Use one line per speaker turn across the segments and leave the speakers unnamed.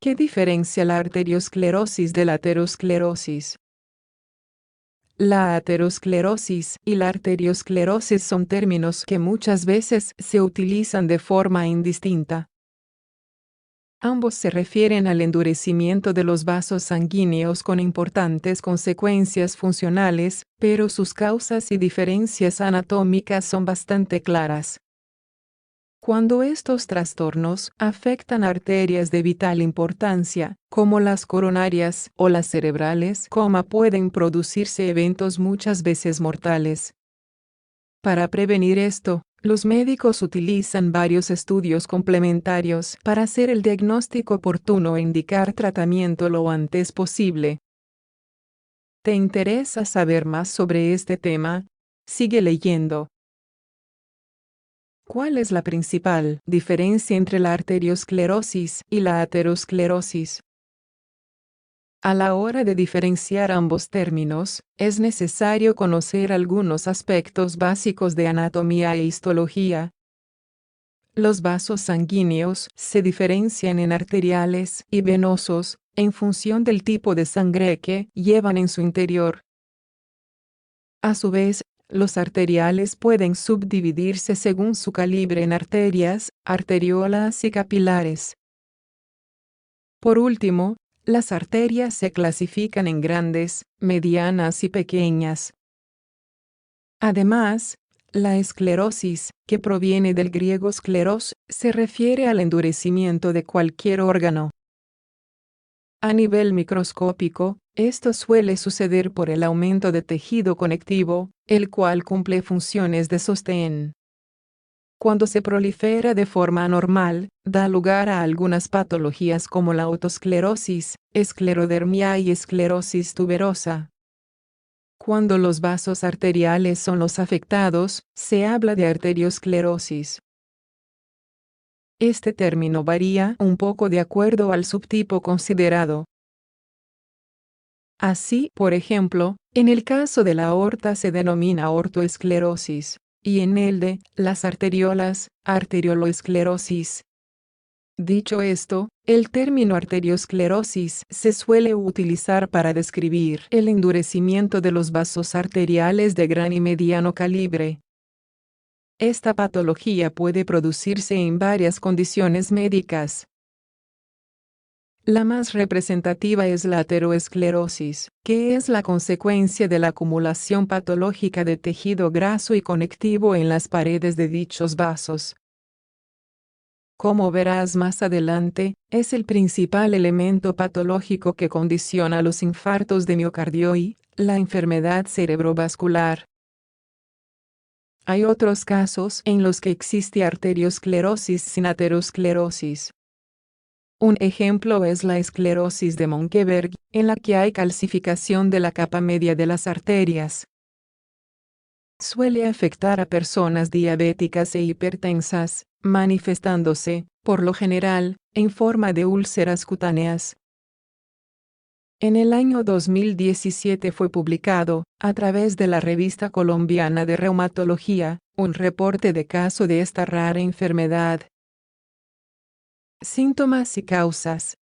¿Qué diferencia la arteriosclerosis de la aterosclerosis? La aterosclerosis y la arteriosclerosis son términos que muchas veces se utilizan de forma indistinta. Ambos se refieren al endurecimiento de los vasos sanguíneos con importantes consecuencias funcionales, pero sus causas y diferencias anatómicas son bastante claras. Cuando estos trastornos afectan arterias de vital importancia, como las coronarias o las cerebrales, pueden producirse eventos muchas veces mortales. Para prevenir esto, los médicos utilizan varios estudios complementarios para hacer el diagnóstico oportuno e indicar tratamiento lo antes posible. ¿Te interesa saber más sobre este tema? Sigue leyendo. ¿Cuál es la principal diferencia entre la arteriosclerosis y la aterosclerosis? A la hora de diferenciar ambos términos, es necesario conocer algunos aspectos básicos de anatomía e histología. Los vasos sanguíneos se diferencian en arteriales y venosos, en función del tipo de sangre que llevan en su interior. A su vez, los arteriales pueden subdividirse según su calibre en arterias, arteriolas y capilares. Por último, las arterias se clasifican en grandes, medianas y pequeñas. Además, la esclerosis, que proviene del griego skleros, se refiere al endurecimiento de cualquier órgano. A nivel microscópico, esto suele suceder por el aumento de tejido conectivo, el cual cumple funciones de sostén. Cuando se prolifera de forma anormal, da lugar a algunas patologías como la autoesclerosis, esclerodermia y esclerosis tuberosa. Cuando los vasos arteriales son los afectados, se habla de arteriosclerosis. Este término varía un poco de acuerdo al subtipo considerado. Así, por ejemplo, en el caso de la aorta se denomina aortoesclerosis, y en el de las arteriolas, arterioloesclerosis. Dicho esto, el término arteriosclerosis se suele utilizar para describir el endurecimiento de los vasos arteriales de gran y mediano calibre. Esta patología puede producirse en varias condiciones médicas. La más representativa es la ateroesclerosis, que es la consecuencia de la acumulación patológica de tejido graso y conectivo en las paredes de dichos vasos. Como verás más adelante, es el principal elemento patológico que condiciona los infartos de miocardio y la enfermedad cerebrovascular. Hay otros casos en los que existe arteriosclerosis sin aterosclerosis. Un ejemplo es la esclerosis de Monckeberg, en la que hay calcificación de la capa media de las arterias. Suele afectar a personas diabéticas e hipertensas, manifestándose, por lo general, en forma de úlceras cutáneas. En el año 2017 fue publicado, a través de la Revista Colombiana de Reumatología, un reporte de caso de esta rara enfermedad. Síntomas y causas.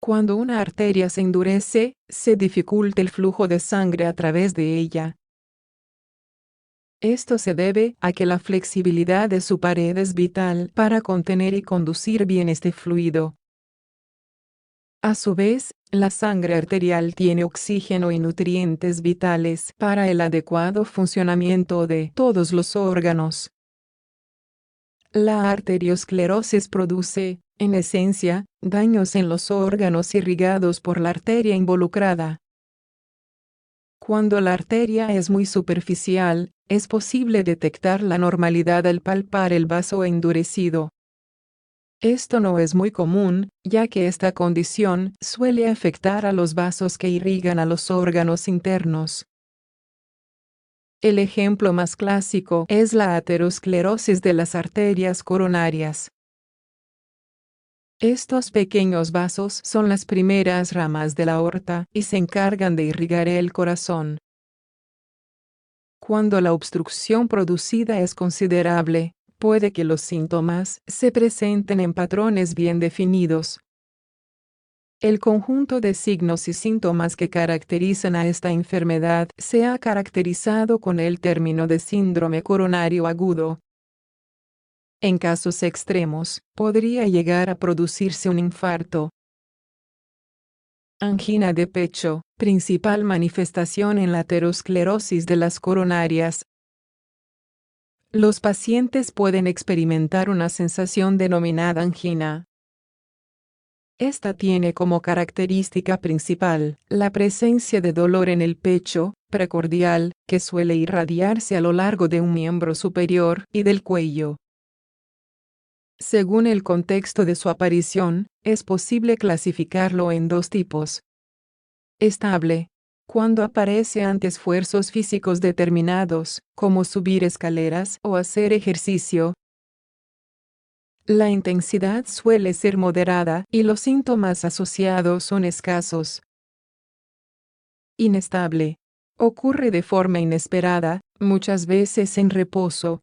Cuando una arteria se endurece, se dificulta el flujo de sangre a través de ella. Esto se debe a que la flexibilidad de su pared es vital para contener y conducir bien este fluido. A su vez, la sangre arterial tiene oxígeno y nutrientes vitales para el adecuado funcionamiento de todos los órganos. La arteriosclerosis produce, en esencia, daños en los órganos irrigados por la arteria involucrada. Cuando la arteria es muy superficial, es posible detectar la normalidad al palpar el vaso endurecido. Esto no es muy común, ya que esta condición suele afectar a los vasos que irrigan a los órganos internos. El ejemplo más clásico es la aterosclerosis de las arterias coronarias. Estos pequeños vasos son las primeras ramas de la aorta y se encargan de irrigar el corazón. Cuando la obstrucción producida es considerable, puede que los síntomas se presenten en patrones bien definidos. El conjunto de signos y síntomas que caracterizan a esta enfermedad se ha caracterizado con el término de síndrome coronario agudo. En casos extremos, podría llegar a producirse un infarto. Angina de pecho, principal manifestación en la aterosclerosis de las coronarias. Los pacientes pueden experimentar una sensación denominada angina. Esta tiene como característica principal la presencia de dolor en el pecho precordial, que suele irradiarse a lo largo de un miembro superior y del cuello. Según el contexto de su aparición, es posible clasificarlo en dos tipos. Estable, cuando aparece ante esfuerzos físicos determinados, como subir escaleras o hacer ejercicio. La intensidad suele ser moderada y los síntomas asociados son escasos. Inestable. Ocurre de forma inesperada, muchas veces en reposo.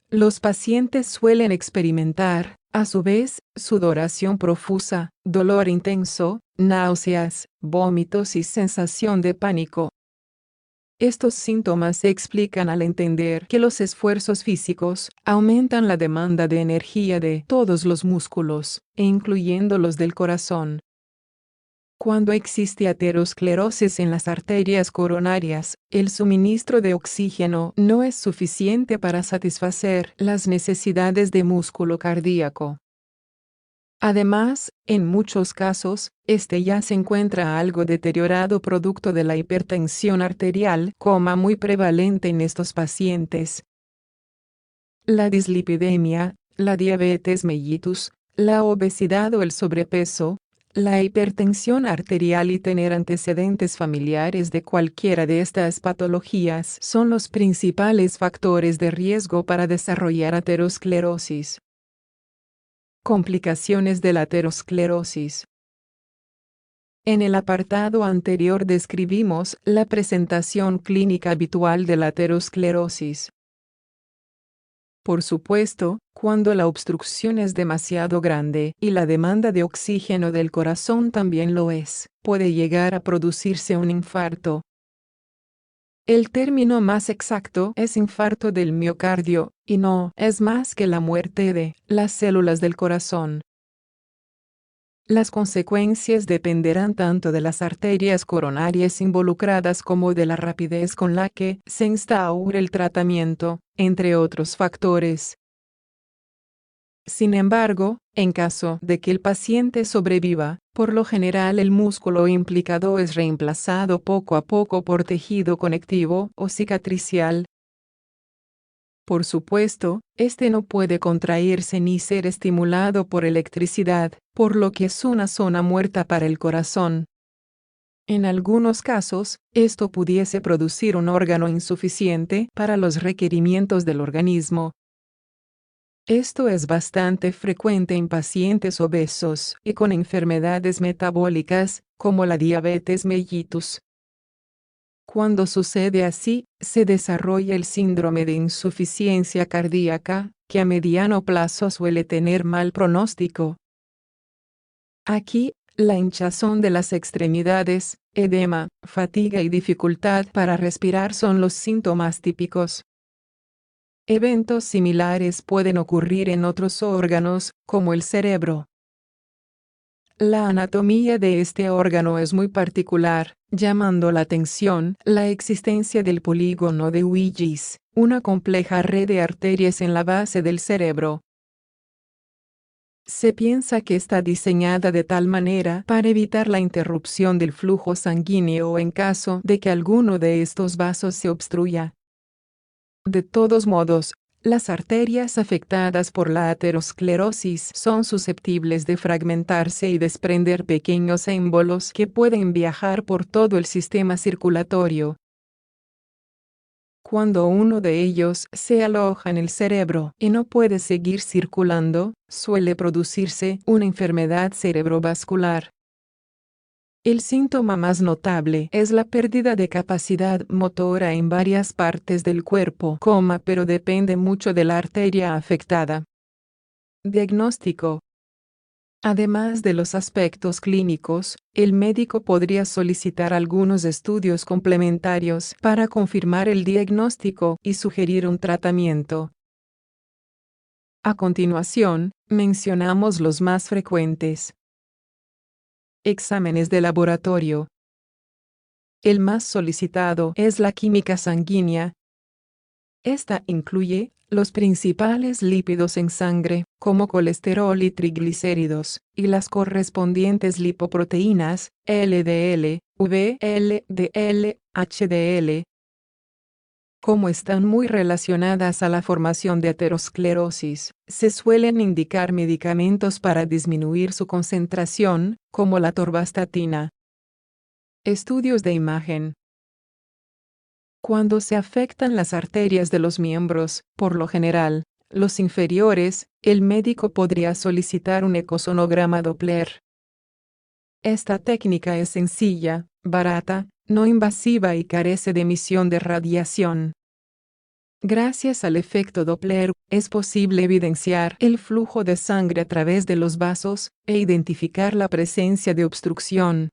Los pacientes suelen experimentar, a su vez, sudoración profusa, dolor intenso, náuseas, vómitos y sensación de pánico. Estos síntomas se explican al entender que los esfuerzos físicos aumentan la demanda de energía de todos los músculos, incluyendo los del corazón. Cuando existe aterosclerosis en las arterias coronarias, el suministro de oxígeno no es suficiente para satisfacer las necesidades de músculo cardíaco. Además, en muchos casos, este ya se encuentra algo deteriorado producto de la hipertensión arterial, muy prevalente en estos pacientes. La dislipidemia, la diabetes mellitus, la obesidad o el sobrepeso, la hipertensión arterial y tener antecedentes familiares de cualquiera de estas patologías son los principales factores de riesgo para desarrollar aterosclerosis. Complicaciones de la aterosclerosis. En el apartado anterior describimos la presentación clínica habitual de la aterosclerosis. Por supuesto, cuando la obstrucción es demasiado grande y la demanda de oxígeno del corazón también lo es, puede llegar a producirse un infarto. El término más exacto es infarto del miocardio, y no es más que la muerte de las células del corazón. Las consecuencias dependerán tanto de las arterias coronarias involucradas como de la rapidez con la que se instaura el tratamiento, entre otros factores. Sin embargo, en caso de que el paciente sobreviva, por lo general el músculo implicado es reemplazado poco a poco por tejido conectivo o cicatricial. Por supuesto, este no puede contraerse ni ser estimulado por electricidad, por lo que es una zona muerta para el corazón. En algunos casos, esto pudiese producir un órgano insuficiente para los requerimientos del organismo. Esto es bastante frecuente en pacientes obesos y con enfermedades metabólicas, como la diabetes mellitus. Cuando sucede así, se desarrolla el síndrome de insuficiencia cardíaca, que a mediano plazo suele tener mal pronóstico. Aquí, la hinchazón de las extremidades, edema, fatiga y dificultad para respirar son los síntomas típicos. Eventos similares pueden ocurrir en otros órganos, como el cerebro. La anatomía de este órgano es muy particular, llamando la atención la existencia del polígono de Willis, una compleja red de arterias en la base del cerebro. Se piensa que está diseñada de tal manera para evitar la interrupción del flujo sanguíneo en caso de que alguno de estos vasos se obstruya. De todos modos, las arterias afectadas por la aterosclerosis son susceptibles de fragmentarse y desprender pequeños émbolos que pueden viajar por todo el sistema circulatorio. Cuando uno de ellos se aloja en el cerebro y no puede seguir circulando, suele producirse una enfermedad cerebrovascular. El síntoma más notable es la pérdida de capacidad motora en varias partes del cuerpo, pero depende mucho de la arteria afectada. Diagnóstico. Además de los aspectos clínicos, el médico podría solicitar algunos estudios complementarios para confirmar el diagnóstico y sugerir un tratamiento. A continuación, mencionamos los más frecuentes. Exámenes de laboratorio. El más solicitado es la química sanguínea. Esta incluye los principales lípidos en sangre, como colesterol y triglicéridos, y las correspondientes lipoproteínas, LDL, VLDL, HDL. Como están muy relacionadas a la formación de aterosclerosis, se suelen indicar medicamentos para disminuir su concentración, como la atorvastatina. Estudios de imagen. Cuando se afectan las arterias de los miembros, por lo general, los inferiores, el médico podría solicitar un ecosonograma Doppler. Esta técnica es sencilla, barata, no invasiva y carece de emisión de radiación. Gracias al efecto Doppler, es posible evidenciar el flujo de sangre a través de los vasos e identificar la presencia de obstrucción.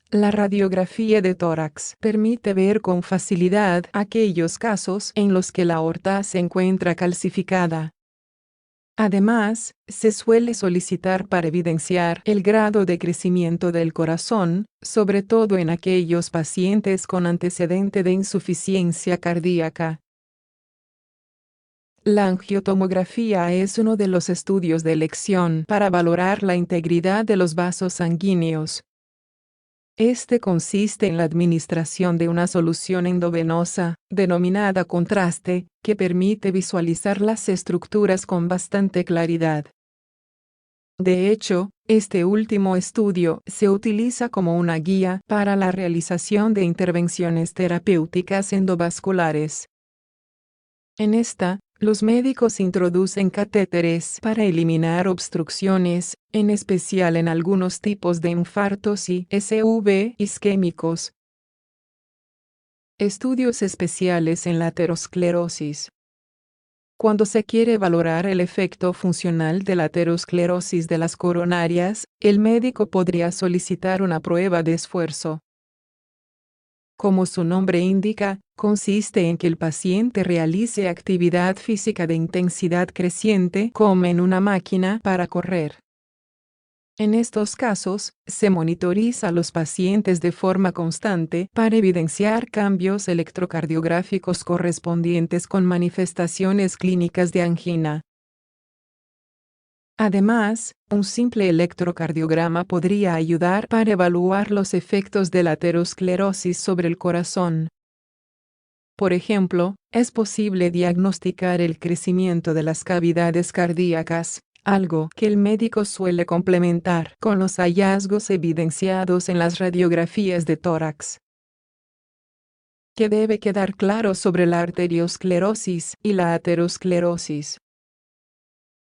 La radiografía de tórax permite ver con facilidad aquellos casos en los que la aorta se encuentra calcificada. Además, se suele solicitar para evidenciar el grado de crecimiento del corazón, sobre todo en aquellos pacientes con antecedente de insuficiencia cardíaca. La angiotomografía es uno de los estudios de elección para valorar la integridad de los vasos sanguíneos. Este consiste en la administración de una solución endovenosa, denominada contraste, que permite visualizar las estructuras con bastante claridad. De hecho, este último estudio se utiliza como una guía para la realización de intervenciones terapéuticas endovasculares. En esta, los médicos introducen catéteres para eliminar obstrucciones, en especial en algunos tipos de infartos y SV isquémicos. Estudios especiales en la aterosclerosis. Cuando se quiere valorar el efecto funcional de la aterosclerosis de las coronarias, el médico podría solicitar una prueba de esfuerzo. Como su nombre indica, consiste en que el paciente realice actividad física de intensidad creciente, como en una máquina para correr. En estos casos, se monitoriza a los pacientes de forma constante para evidenciar cambios electrocardiográficos correspondientes con manifestaciones clínicas de angina. Además, un simple electrocardiograma podría ayudar para evaluar los efectos de la aterosclerosis sobre el corazón. Por ejemplo, es posible diagnosticar el crecimiento de las cavidades cardíacas, algo que el médico suele complementar con los hallazgos evidenciados en las radiografías de tórax. ¿Qué debe quedar claro sobre la arteriosclerosis y la aterosclerosis?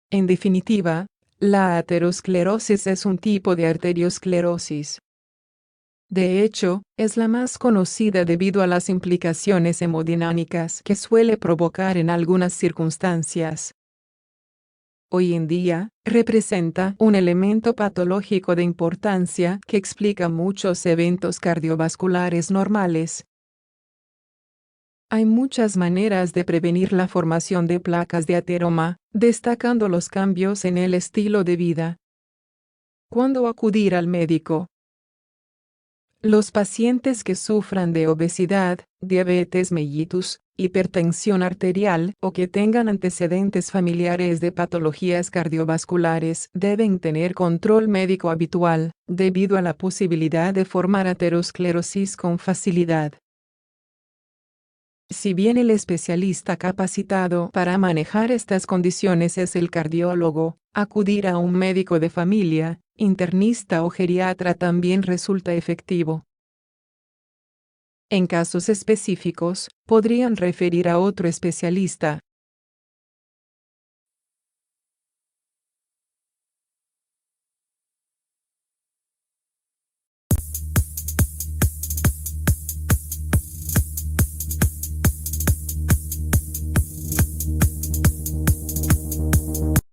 En definitiva, la aterosclerosis es un tipo de arteriosclerosis. De hecho, es la más conocida debido a las implicaciones hemodinámicas que suele provocar en algunas circunstancias. Hoy en día, representa un elemento patológico de importancia que explica muchos eventos cardiovasculares normales. Hay muchas maneras de prevenir la formación de placas de ateroma, destacando los cambios en el estilo de vida. ¿Cuándo acudir al médico? Los pacientes que sufran de obesidad, diabetes mellitus, hipertensión arterial o que tengan antecedentes familiares de patologías cardiovasculares deben tener control médico habitual, debido a la posibilidad de formar aterosclerosis con facilidad. Si bien el especialista capacitado para manejar estas condiciones es el cardiólogo, acudir a un médico de familia, internista o geriatra también resulta efectivo. En casos específicos, podrían referir a otro especialista,